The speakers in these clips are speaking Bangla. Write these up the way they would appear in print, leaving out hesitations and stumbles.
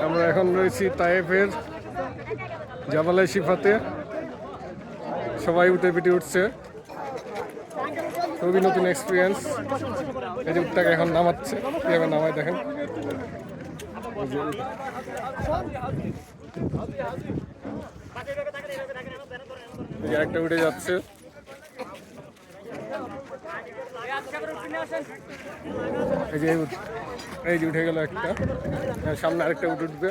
আমরা এখন রয়েছি তায়েফের জাবালে শিফাতে। সবাই উঠে পিটে উঠছে, খুবই নতুন এক্সপিরিয়েন্স। এই যে উঠটাকে এখন নামাচ্ছে, কীভাবে নামায় দেখেন। একটা উঠে যাচ্ছে, এই যে উঠে গেল একটা, সামনে আরেকটা উঠবে।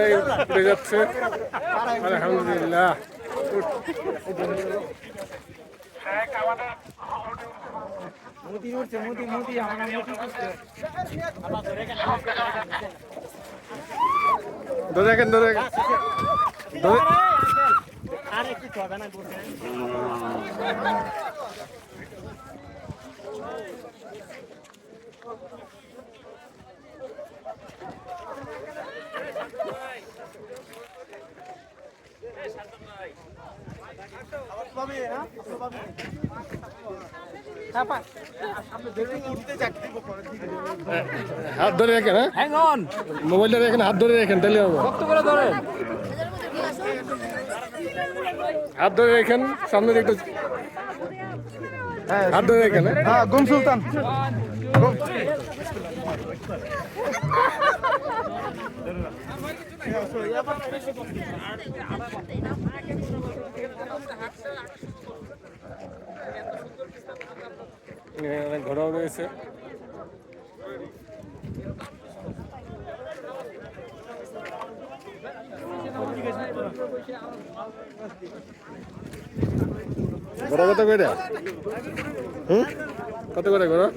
এই উঠে যাচ্ছে, আলহামদুলিল্লাহ। ধরে রাখেন, ধরে রাখেন। হাত ধরে রাখেন, হ্যাঁ মোবাইলটা রাখেন, হাত ধরে রাখেন, তাহলে হবে। হাত ধরে রাখেন, সামনে একটু হাত ধরে রাখেন। হ্যাঁ, গুম সুলতান। ঘোড়াও রয়েছে। ঘোড়া কত করে? কত করে ঘোড়া?